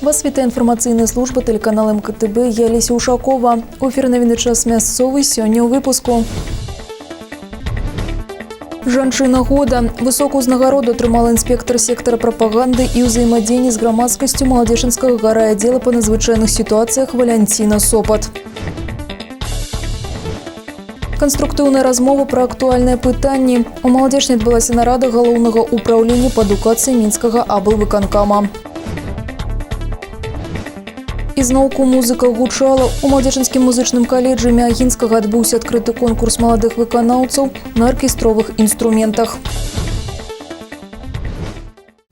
Вас вітае інфармацыйная служба тэлеканала МКТБ, я Леся Ушакова. У эфіры навіны час мясцовы сёння ў выпуску. Жанчына года. Высокую узнагароду атрымала інспектор сектора прапаганды і ўзаемадзеяння з грамадскасцю Маладзечынскага гарайаддзела па надзвычайных сітуацыях Валянціна Сопат. Конструктыўная размова пра актуальныя пытанні. У Маладзечні адбылася нарада галоўнага ўпраўлення па адукацыі мінскага аблвыканкама. Ізноўку музыка гучала. У Маладзечынскім музычным каледжы імя Агінскага адбыўся адкрыты конкурс маладых выканаўцаў на аркестровых інструментах.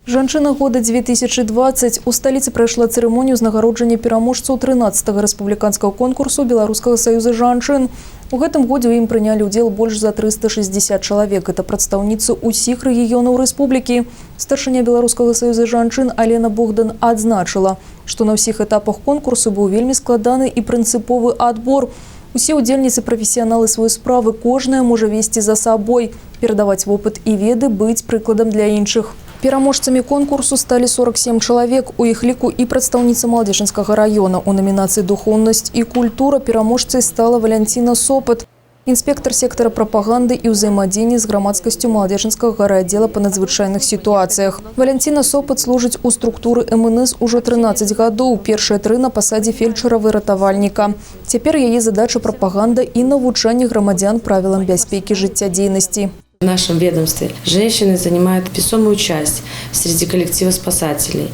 Жанчына года 2020. У сталіцы прайшла цырымонія ўзнагароджання пераможцаў 13-го рэспубліканскага конкурсу Беларускага саюза жанчын. У гэтым годзе ў ім прынялі ўдзел больш за 360 чалавек. Это прадстаўніцы ўсіх рэгіёнаў рэспублікі. Старшыня Беларускага саюза жанчын Алена Богдан адзначыла, што на ўсіх этапах конкурсу быў вельмі складаны і прынцыповы адбор. Усе ўдзельніцы прафесіяналы сваёй справы, кожная можа весці за сабой, перадаваць вопыт і веды, быць прыкладам для іншых. Пераможцамі конкурсу сталі 47 чалавек, у іх ліку і прадстаўніца Маладзечынскага раёна. У намінацыі «Духоўнасць і культура» пераможцай стала Валянціна Сопат, інспектор сектора прапаганды і ўзаемадзеяння з грамадскасцю Маладзечынскага гарайаддзела па надзвычайных сітуацыях. Валянціна Сопат служыць у структуры МНС ужо 13 гадоў, першыя 3 на пасадзе фельчара-выратавальніка. Цяпер яе задача прапаганда і навучанне грамадзян правілам бяспекі жыццядзейнасці. В нашем ведомстве женщины занимают весомую часть среди коллектива спасателей.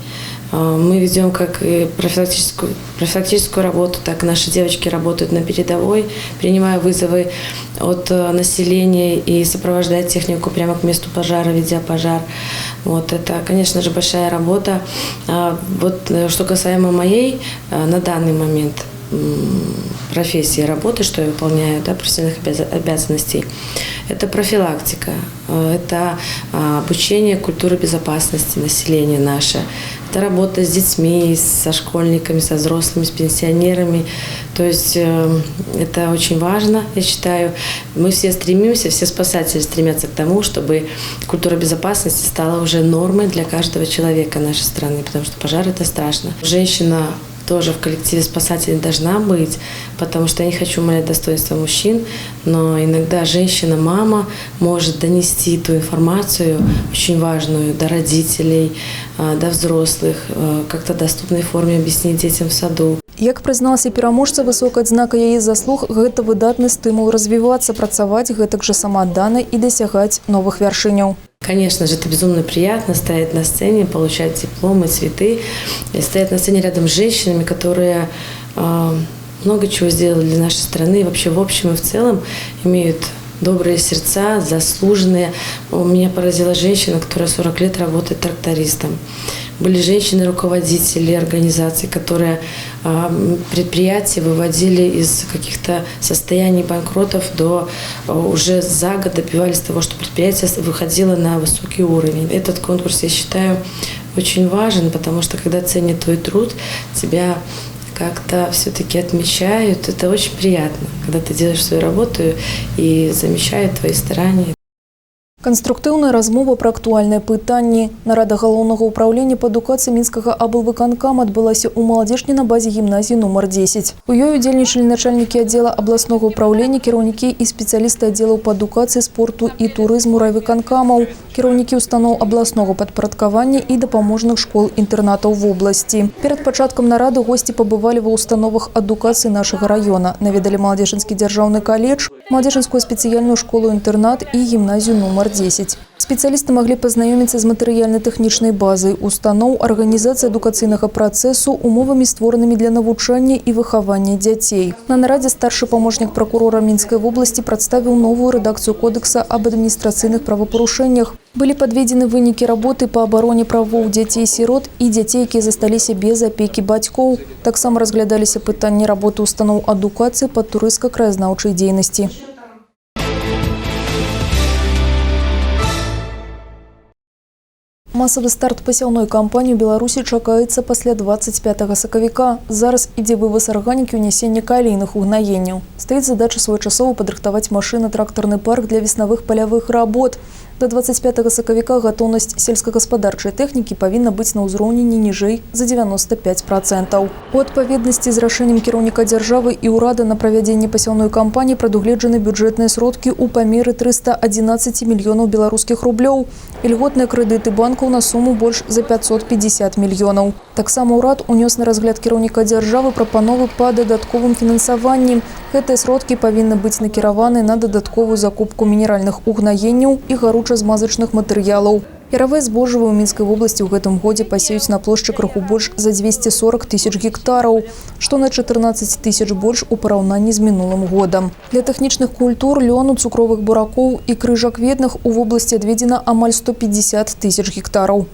Мы ведем как и профилактическую работу, так и наши девочки работают на передовой, принимая вызовы от населения и сопровождая технику прямо к месту пожара, ведя пожар. Вот это, конечно же, большая работа. Вот что касаемо моей на данный момент профессии, работы, что я выполняю, профессиональных обязанностей, это профилактика, это обучение культуры безопасности населения наше, это работа с детьми, со школьниками, со взрослыми, с пенсионерами. То есть это очень важно, я считаю. Мы все стремимся, все спасатели стремятся к тому, чтобы культура безопасности стала уже нормой для каждого человека нашей страны, потому что пожар – это страшно. Женщина тоже в коллективе спасателей должна быть, потому что я не хочу умалять достоинство мужчин, но иногда женщина-мама может донести ту информацию очень важную до родителей, до взрослых, как-то в доступной форме объяснить детям в саду. Як прызналася пераможца, высокая адзнака яе заслуг – гэта выдатны стымул развівацца, працаваць гэтак жа самааддана і дасягаць новых вяршыняў. Конечно же, это безумно приятно стоять на сцене, получать дипломы, цветы, и стоять на сцене рядом с женщинами, которые много чего сделали для нашей страны, и вообще в общем и в целом имеют добрые сердца, заслуженные. Меня поразила женщина, которая 40 лет работает трактористом. Были женщины-руководители организаций, которые предприятия выводили из каких-то состояний банкротов до уже за год добивались того, что предприятие выходило на высокий уровень. Этот конкурс, я считаю, очень важен, потому что когда ценят твой труд, тебя как-то все-таки отмечают. Это очень приятно, когда ты делаешь свою работу и замечают твои старания. Конструктыўная размова пра актуальныя пытанні. Нарада галоўнага ўпраўлення па адукацыі мінскага аблвыканкама адбылася ў Маладзечні на базе гімназіі нумар 10. У ёй удзельнічалі начальнікі аддзела абласнога ўпраўлення, кіраўнікі і спецыялісты аддзелаў па адукацыі, спорту і турызму райвыканкамаў, кіраўнікі устаноў абласнога падпарадкавання і дапаможных школ-інтэрнатаў вобласці. Перад пачаткам нарады госці пабывалі ва ўстановах адукацыі нашага раёна. Наведалі Маладзечынскі дзяржаўны каледж, Маладзечынскую спецыяльную школу-інтэрнат і гімназію нумар 10. Спецыялісты маглі пазнаёміцца з матэрыяльна-тэхнічнай базай устаноў, арганізацыі адукацыйнага працэсу, умовамі, створанымі для навучання і выхавання дзяцей. На нарадзе старшы памочнік пракурора Мінскай вобласці прадставіў новую рэдакцыю кодекса аб адміністрацыйных правапарушэннях. Былі падведзены вынікі работы па абароне правоў дзяцей-сірот і дзяцей, якія засталіся без апекі бацькоў. Таксама разглядаліся пытанні работы устаноў адукацыі па турысцка-краязнаўчай дзейнасці. Масавы старт пасяўной кампаніі ў Беларусі чакаецца пасля 25 сакавіка. Зараз ідзе вываз арганікі ўнясення калійных угнаенняў. Стаіць задача своечасова падрыхтаваць машына-трактарны парк для веснавых палявых работ. До 25 сакавіка гатоўнасць сельскагаспадарчай тэхнікі павінна быць на ўзроўні не ніжэй за 95%. У адпаведнасці з рашэннем кіраўніка дзяржавы і ўрада на правядзенне пасяўной кампаніі прадугледжаны бюджэтныя сродкі ў памеры 311 мільёнаў беларускіх рублёў. Ільготныя крэдыты банкаў на суму больш за 550 мільёнаў. Таксама ўрад унёс на разгляд кіраўніка дзяржавы прапановы па дадатковым фінансаванні. Гэтыя сродкі павінны быць накіраваны на дадатковую закупку мінеральных угнаенняў і гаруча-змазачных матэрыялаў. Яравыя збожжавыя ў Мінскай вобласці ў гэтым годзе пасеюць на плошчы крыху больш за 240 тысяч гектараў, што на 14 тысяч больш у параўнанні з мінулым годам. Для тэхнічных культур, лёну, цукровых буракоў і крыжакветных у вобласці адведзена амаль 150 тысяч гектараў.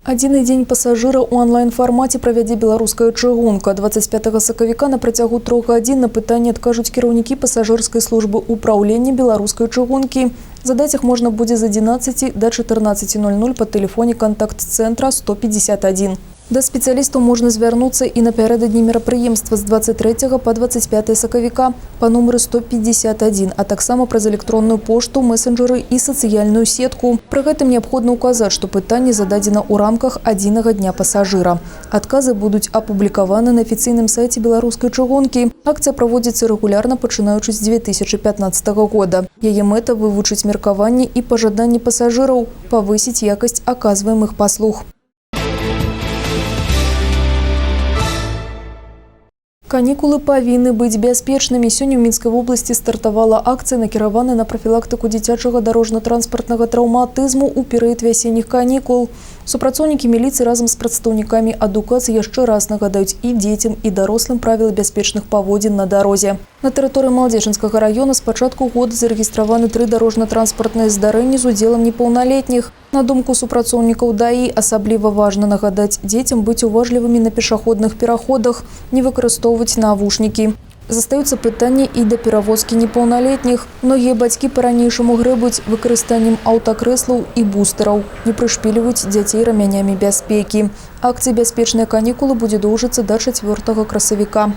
Адзіны дзень пасажыра ў онлайн-фармаце правядзе беларуская чыгунка. 25 сакавіка на працягу 3 гадзін на пытанні адкажуць кіраўнікі пасажырскай службы ўпраўлення беларускай чыгункі. Задаць іх можна будзе з 11 до 14:00 па тэлефоне кантакт-цэнтра 151. Да спецыялістаў можна звярнуцца і напярэдадні мерапрыемства з 23 па 25 сакавіка па нумары 151, а таксама праз электронную пошту, месенджеры і сацыяльную сетку. Пры гэтым неабходна ўказаць, што пытанне зададзена ў рамках адзінага дня пасажыра. Адказы будуць апублікаваны на афіцыйным сайце беларускай чыгункі. Акцыя праводзіцца рэгулярна, пачынаючы з 2015 года. Яе мэта – вывучыць меркаванні і пажаданні пасажыраў, павысіць якасць аказваемых паслуг. Канікулы павінны быць бяспечнымі. Сёння ў Мінскай вобласці стартавала акцыя, накіраваная на прафілактыку дзіцячага дарожна-транспартнага траўматызму ў перыяд вясенніх канікул. Супрацоўнікі міліцыі разам з прадстаўнікамі адукацыі яшчэ раз нагадаюць і дзецям, і дарослым правілы бяспечных паводзін на дарозе. На тэрыторыі Малодзечанскага раёна з пачатку года зарэгістраваны 3 дарожна-транспартныя здарэнні з удзелам непаўналетніх. На думку супрацоўнікаў ДАІ, асабліва важна нагадаць дзецям быць уважлівымі на пешаходных пераходах, не выкарыстоўваць навушнікі. Застаюцца пытанні і да перавозкі непаўналетніх. Многія бацькі па-ранейшаму грэбуюць выкарыстаннем аўтакрэслаў і бустэраў, не прышпіліваюць дзяцей рамянямі бяспекі. Акцыя «Бяспечныя канікулы» будзе доўжыцца да 4 красавіка.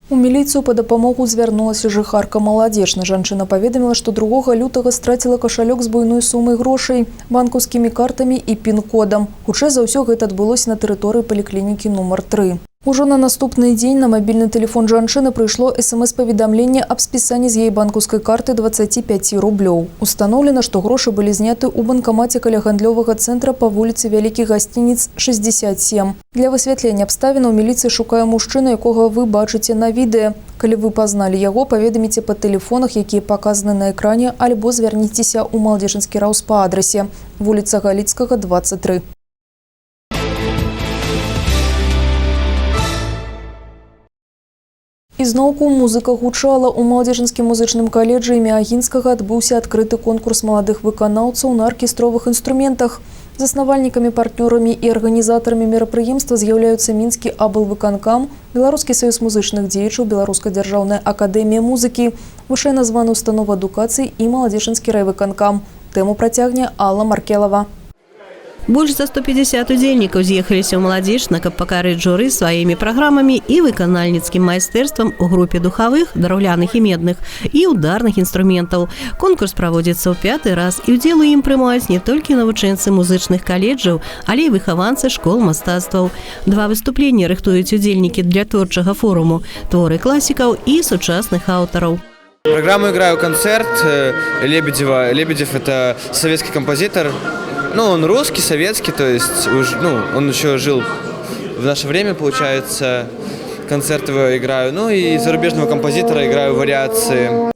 У міліцыю па дапамогу звярнулася жыхарка Малодзечна. Жанчына паведаміла, што 2 лютага страціла кашалёк з буйной сумай грошай, банкаўскімі картамі і пін-кодам. Хутчэй за ўсё гэта адбылося на тэрыторыі паліклінікі нумар 3. Ужо на наступны дзень на мабільны тэлефон жанчыны прыйшло СМС-паведамленне аб спісанні з яе банкаўскай карты 25 рублёў. Устаноўлена, што грошы былі зняты ў банкамаце каля гандлёвага цэнтра па вуліцы Вялікі Гасцінец, 67. Для высвятлення абставінаў міліцыя шукае мужчыну, якога вы бачыце на відэа. Калі вы пазналі яго, паведаміце па тэлефонах, якія паказаны на экране, альбо звярніцеся ў Малодзечанскі раўз па адрасе вуліца Галіцкага, 23. Ізноўку музыка гучала. У Малодзечанскім музычным каледжы імя Агінскага адбыўся адкрыты конкурс маладых выканаўцаў на аркестровых інструментах. Заснавальнікамі, партнёрамі і арганізатарамі мерапрыемства з'яўляюцца Мінскі аблвыканкам, Беларускі саюз музычных дзеячаў, Беларуская дзяржаўная акадэмія музыкі, вышэйназваны установа адукацыі і Малодзечанскі райвыканкам. Тэму працягне Алла Маркелава. Больш за 150 удзельнікаў з'ехаліся ў Малодзечна, каб пакарыць журы сваімі праграмамі і выканальніцкім майстэрствам у групе духавых, драўляных і медных і ударных інструментаў. Конкурс праводзіцца ў 5-й раз, і ўдзел у ім прымаюць не толькі навучэнцы музычных каледжаў, але і выхаванцы школ мастацтваў. 2 выступлення рыхтуюць удзельнікі для творчага форуму, творы класікаў і сучасных аўтараў. Программу играю концерт Лебедева. Лебедев – это советский композитор. Он русский, советский, то есть он еще жил в наше время, получается. Концерт его играю. И зарубежного композитора играю вариации.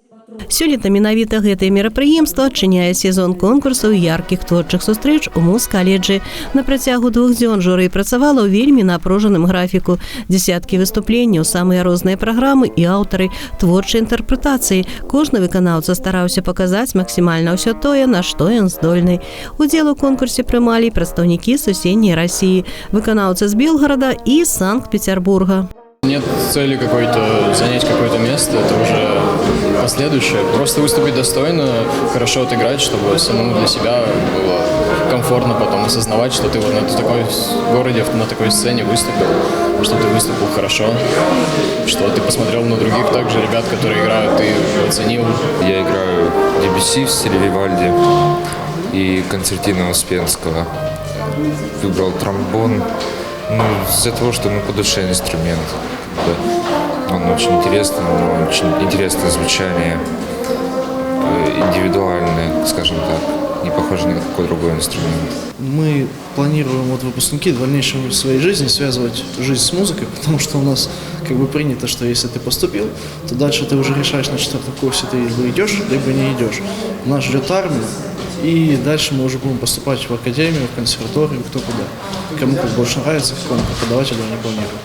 Сёлета менавіта гэтае мерапрыемства адчыняе сезон конкурсаў яркіх творчых сустрэч у муз-каледжы. На працягу 2 дзён журы працавала ў вельмі напружаным графіку. Дзесяткі выступленняў, самыя розныя праграмы і аўтары творчай інтэрпрэтацыі. Кожны выканаўца стараўся паказаць максімальна ўсё тое, на што ён здольны. Удзел у конкурсе прымалі прадстаўнікі суседняй Расіі, выканаўцы з Белгарада і Санкт-Петербурга. Нет цели занять какое-то место, это уже последующее. Просто выступить достойно, хорошо отыграть, чтобы самому для себя было комфортно потом осознавать, что ты на такой городе, на такой сцене выступил, что ты выступил хорошо, что ты посмотрел на других также ребят, которые играют, ты оценил. Я играю Дебюсси в стиле Вивальди. и концертина Успенского. Выбрал тромбон, из-за того, что по душе инструмент. Он очень интересный, у него очень интересное звучание, индивидуальное, скажем так, не похоже ни на какой другой инструмент. Мы планируем, выпускники, в дальнейшем в своей жизни связывать жизнь с музыкой, потому что у нас принято, что если ты поступил, то дальше ты уже решаешь, на 4-м курсе ты либо идешь, либо не идешь. Нас ждет армия, и дальше мы уже будем поступать в академию, в консерваторию, кто куда. Кому как больше нравится, какому преподавателю они планируют.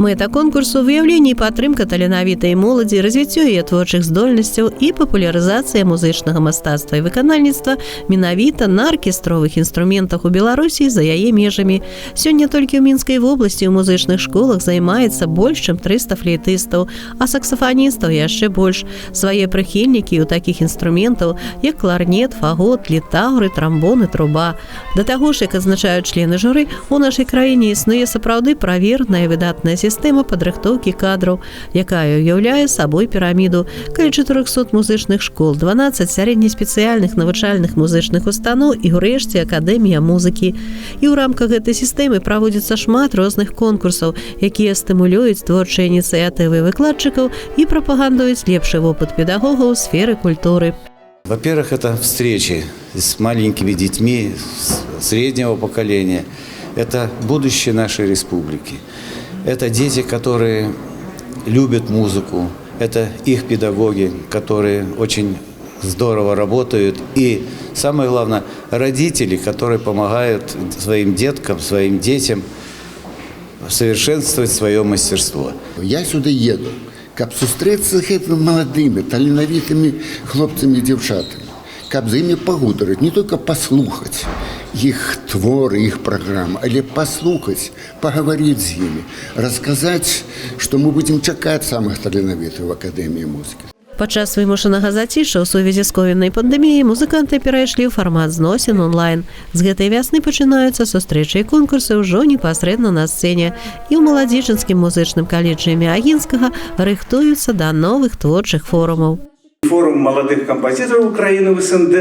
Мэта конкурсу выяўленне і падтрымка таленавітай моладзі, развіццё яе творчых здольнасцяў і папулярызацыя музычнага мастацтва і выканальніцтва менавіта на аркестровых інструментах у Беларусі за яе межамі. Сёння толькі ў Мінскай вобласці ў музычных школах займаецца больш чым 300 флейтыстаў, а саксафаністаў яшчэ больш. Свае прыхільнікі ў такіх інструментаў, як кларнет, фагот, літаўры, трамбон і труба. Да таго ж, як адзначаюць члены журы, у нашай краіне існуе сапраўды праверная і выдатная сістэма падрыхтоўкі кадраў, якая ўяўляе сабой піраміду. Каля 400 музычных школ, 12 сярэднеспецыяльных навучальных музычных устаноў і ўрэшце акадэмія музыкі. І ў рамках гэтай сістэмы праводзіцца шмат розных конкурсаў, якія стымулююць творчыя ініцыятывы выкладчыкаў і прапагандуюць лепшы вопыт педагогаў у сферы культуры. Во-первых, это встречи с маленькими детьми среднего поколения. Это будущее нашей республики. Это дети, которые любят музыку, это их педагоги, которые очень здорово работают. И самое главное, родители, которые помогают своим деткам, своим детям совершенствовать свое мастерство. Я сюда еду, каб сустрэцца з гэтымі маладымі, таленавітымі хлопцамі і дзяўчатамі, каб з імі пагутарыць, не только паслухаць их творы, их программы, але послухать, поговорить с ними, рассказать, что мы будем чакать самых таленавітых в Академии музыки. Падчас вымушанага зацішша ў сувязі з ковіднай пандэміяй музыканты перайшлі ў фармат зносін онлайн. З гэтай вясны пачынаюцца сустрэчы і конкурсы ўжо непасрэдна на сцэне. І ў маладзечынскім музычным каледжы імя Агінскага рыхтуюцца да новых творчых форумаў. Форум маладых кампазітараў Украіны в СНД,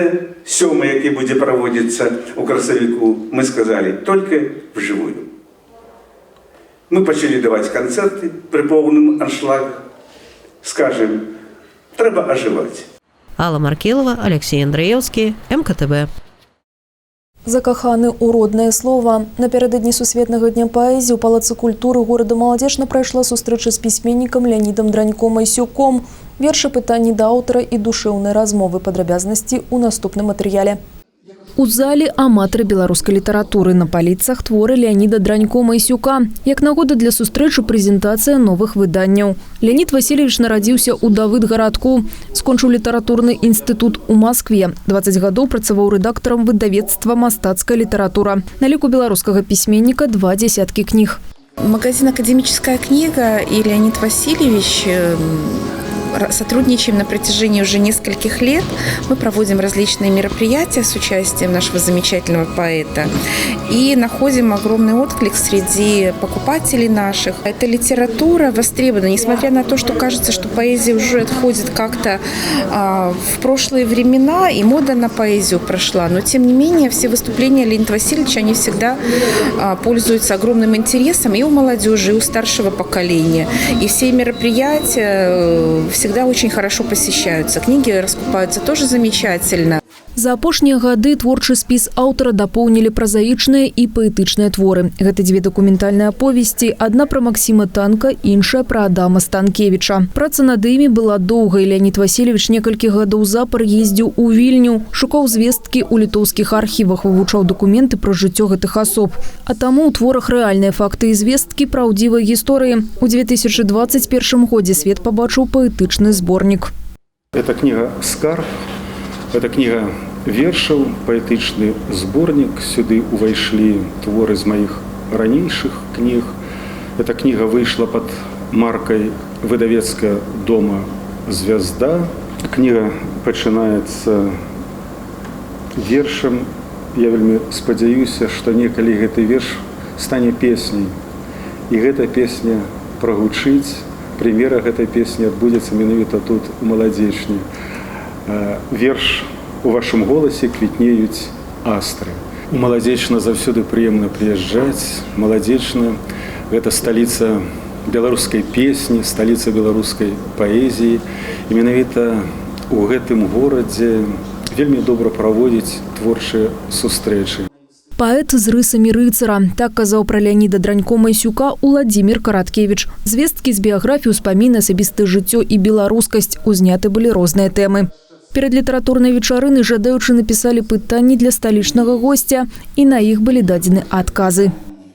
7-й, який буде проводиться у красавіку, мы сказали, только вживую. Мы почали давать концерты при полном аншлаге. Скажем, треба оживать. Алла Маркелова, Алексей Андреевский, МКТБ. Закаханы ў роднае слова. Напярэдадні Сусветнага дня паэзіі ў Палацы культуры горада Маладзечна прайшла сустрэча з пісьменнікам Леонідам Драньком Айсюком. Вершы, пытанні да аўтара і душэўнай размовы, падрабязнасці ў наступным матэрыяле. У зале аматары беларускай літаратуры, на паліцах творы Леоніда Дранько Айсюка. Як нагода для сустрэчы прэзентацыя новых выданняў. Леонід Васильевич нарадзіўся ў Давыдгарадку. Скончыў літаратурны інстытут у Маскве. 20 гадоў працаваў рэдактарам выдавецтва «Мастацкая літаратура». На ліку беларускага пісьменніка 2 десяткі кніг. Магазин «Академическая книга» и Леонид Васильевич сотрудничаем на протяжении уже нескольких лет. Мы проводим различные мероприятия с участием нашего замечательного поэта и находим огромный отклик среди покупателей наших. Эта литература востребована, несмотря на то, что кажется, что поэзия уже отходит как-то в прошлые времена и мода на поэзию прошла. Но тем не менее все выступления Леонида Васильевича, они всегда пользуются огромным интересом и у молодежи, и у старшего поколения. И все мероприятия всегда очень хорошо посещаются. Книги раскупаются тоже замечательно. За апошнія гады творчы спіс аўтара дапоўнілі празаічныя і паэтычныя творы. Гэта 2 дакументальныя аповесці, адна пра Максіма Танка, іншая пра Адама Станкевіча. Праца над імі была доўгай. Леонід Васильевич некалькі гадоў запар ездзіў у Вільню, шукаў звесткі ў літоўскіх архівах, вывучаў дакументы пра жыццё гэтых асоб. А таму ў творах рэальныя факты і звесткі праўдзівай гісторыі. У 2021 годзе свет пабачыў паэтычны зборнік. Это книга «Скарб». Это книга вершаў, паэтычны зборнік. Сюды увайшлі творы з маіх ранейшых кніг. Эта книга выйшла под маркой выдавецкая дома «Звезда». Книга пачынаецца вершам. Я вельмі спадзяюся, што некалі гэты верш стане песняй. І гэта песня прагучыць. Прэм'ера гэтай песні адбудзецца менавіта тут, у Маладзечні. Верш у вашым голасе квітнеюць астры. У Маладзечна заўсёды прыемна прыязджаць. Маладзечна – гэта сталіца беларускай песні, сталіца беларускай паэзіі. І менавіта у гэтым горадзе вельмі добра праводзіць творчыя сустрэчы. Паэт з рысамі рыцара. Так казаў пра Леаніда Дранько-Майсюка Уладзімір Караткевіч. Звесткі з біяграфіі, успаміны, асабістае жыццё і беларускасць. Узняты былі розныя тэмы. Перад літаратурнай вечарыны жадаючы напісалі пытанні для сталічнага госця, і на іх былі дадзены адказы.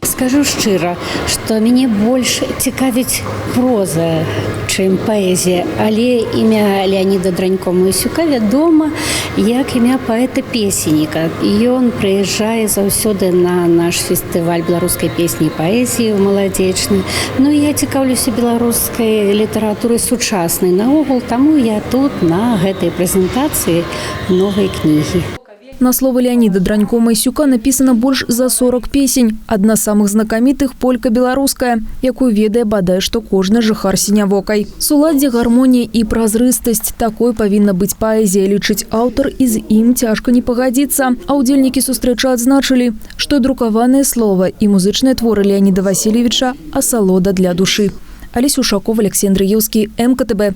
Скажу шчыра, што мяне больш цікавіць проза, чым паэзія, але імя Леаніда Дранько-Майсюка вядома як імя паэта-песенніка. Ён прыязджае заўсёды на наш фестываль беларускай песні і паэзіі ў Маладзечны. Ну і я цікаўлюся беларускай літаратурай сучаснай наогул, таму я тут на гэтай прэзентацыі новай кнігі. На словы Леаніда Дранько-Майсюка написано больш за 40 песень. Адна з самых знакамітых – полька беларуская, якую ведае бадай што кожны жыхар Сінявокай. Суладдзе, гармонія і празрыстасць – такой павінна быць паэзія, лічыць аўтар, і з ім цяжка не пагадзіцца. А ўдзельнікі сустрэчы адзначылі, што друкаванае слова і музычныя творы Леаніда Васильевича – асалода для душы. Алесь Ушаков, Алексей Андрыеўскі, МКТБ.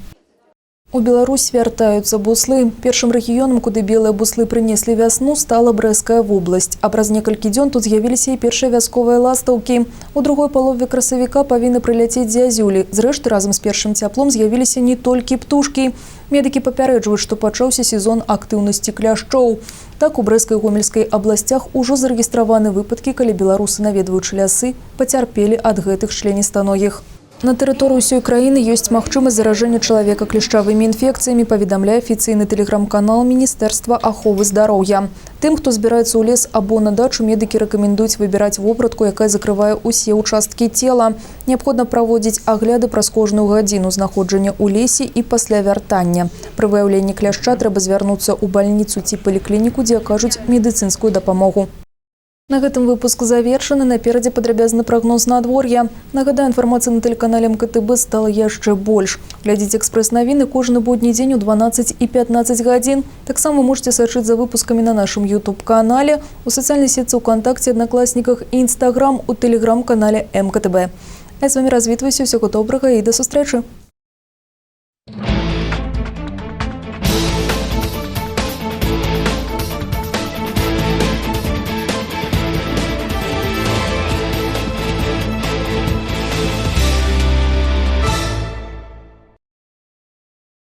У Беларусь вяртаюцца буслы. Першым рэгіёнам, куды белыя буслы прынеслі вясну, стала Брэская вобласць. А праз некалькі дзён тут з'явіліся і першыя вясковыя ластаўкі. У другой палове красавіка павінны прыляцець зязюлі. Зрэшты, разам з першым цяплом з'явіліся не толькі птушкі. Медыкі папярэджваюць, што пачаўся сезон актыўнасці кляшчоў. Так, у Брэскай і Гомельскай абласцях ужо зарэгістраваны выпадкі, калі беларусы, наведваючы лясы, пацярпелі ад гэтых членістаногіх. На тэрыторыі ўсёй краіны ёсць магчымасць заражэння чалавека клішчавымі інфекцыямі, паведамляе афіцыйны тэлеграм-канал Міністэрства аховы здароўя. Тым, хто збіраецца ў лес або на дачу, медыкі рэкамендуюць выбіраць вопратку, якая закрывае ўсе ўчасткі цела. Неабходна праводзіць агляды праз кожную гадзіну знаходжання ў лесе і пасля вяртання. Пры выяўленні кляшча трэба звярнуцца ў бальніцу ці паліклініку, дзе акажуць медыцынскую дапамогу. На гэтым выпуск завершаны. Наперадзе падрабязны прагноз надвор'я. Нагадаю, інфармацыі на тэлеканале МКТБ стала яшчэ больш. Глядзіце экспрэс-навіны кожны будні дзень у 12 і 15 гадзін. Таксама можете сачыць за выпускамі на нашым YouTube-канале, у сацыяльнай сетцы ВКонтакце, Аднакласніках і Instagram, у тэлеграм-канале МКТБ. А з вамі развітваюся, усяго добрага і да сустрэчы.